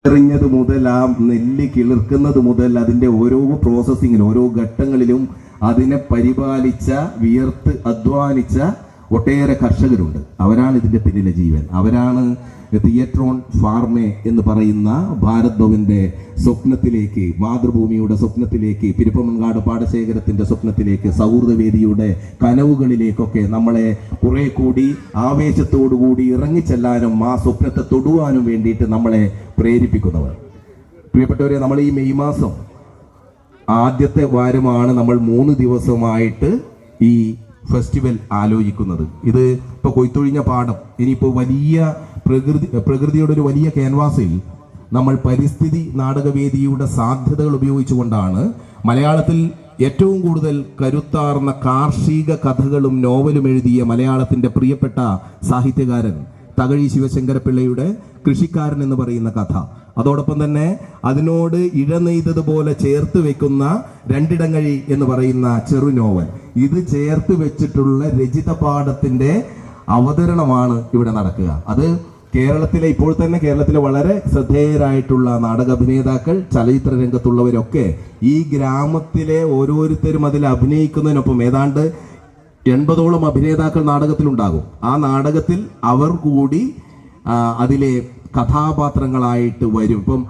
എറിഞ്ഞത് മുതൽ ആ നെല്ല് കിളിർക്കുന്നത് മുതൽ അതിന്റെ ഓരോ പ്രോസസ്സിങ്ങിലും ഓരോ ഘട്ടങ്ങളിലും അതിനെ പരിപാലിച്ച വിയർത്ത് അധ്വാനിച്ച ഒട്ടേറെ കർഷകരുണ്ട്. അവരാണ് ഇതിന്റെ പിന്നിലെ ജീവൻ. അവരാണ് തിയേട്രോൺ ഫാർമേ എന്ന് പറയുന്ന ഭാരത് ഭവന്റെ സ്വപ്നത്തിലേക്ക്, മാതൃഭൂമിയുടെ സ്വപ്നത്തിലേക്ക്, പിരപ്പമൺകാട് പാടശേഖരത്തിന്റെ സ്വപ്നത്തിലേക്ക്, സൗഹൃദവേദിയുടെ കനവുകളിലേക്കൊക്കെ നമ്മളെ കുറെ കൂടി ആവേശത്തോടുകൂടി ഇറങ്ങിച്ചെല്ലാനും ആ സ്വപ്നത്തെ തൊടുവാനും വേണ്ടിയിട്ട് നമ്മളെ പ്രേരിപ്പിക്കുന്നവർ. പ്രിയപ്പെട്ടവരെ, നമ്മൾ ഈ മെയ് മാസം ആദ്യത്തെ വാരമാണ് നമ്മൾ 3 ദിവസമായിട്ട് ഈ ഫെസ്റ്റിവൽ ആലോചിക്കുന്നത്. ഇത് ഇപ്പോൾ കൊയ്ത്തൊഴിഞ്ഞ പാടം, ഇനിയിപ്പോൾ വലിയ പ്രകൃതിയുടെ ഒരു വലിയ ക്യാൻവാസിൽ നമ്മൾ പരിസ്ഥിതി നാടകവേദിയുടെ സാധ്യതകൾ ഉപയോഗിച്ചുകൊണ്ടാണ് മലയാളത്തിൽ ഏറ്റവും കൂടുതൽ കരുത്താർന്ന കാർഷിക കഥകളും നോവലും എഴുതിയ മലയാളത്തിന്റെ പ്രിയപ്പെട്ട സാഹിത്യകാരൻ തകഴി ശിവശങ്കരപിള്ളയുടെ കൃഷിക്കാരൻ എന്ന് പറയുന്ന കഥ, അതോടൊപ്പം തന്നെ അതിനോട് ഇഴനെയ്തതുപോലെ ചേർത്ത് വെക്കുന്ന രണ്ടിടങ്ങഴി എന്ന് പറയുന്ന ചെറു നോവൽ, ഇത് ചേർത്ത് വെച്ചിട്ടുള്ള രചിത പാഠത്തിന്റെ അവതരണമാണ് ഇവിടെ നടക്കുക. അത് കേരളത്തിലെ, ഇപ്പോൾ തന്നെ കേരളത്തിലെ വളരെ ശ്രദ്ധേയരായിട്ടുള്ള നാടക അഭിനേതാക്കൾ, ചലച്ചിത്ര രംഗത്തുള്ളവരൊക്കെ ഈ ഗ്രാമത്തിലെ ഓരോരുത്തരും അതിൽ അഭിനയിക്കുന്നതിനൊപ്പം ഏതാണ്ട് 80ഓളം അഭിനേതാക്കൾ നാടകത്തിലുണ്ടാകും. ആ നാടകത്തിൽ അവർ കൂടി അതിലെ കഥാപാത്രങ്ങളായിട്ട് വരും. ഇപ്പം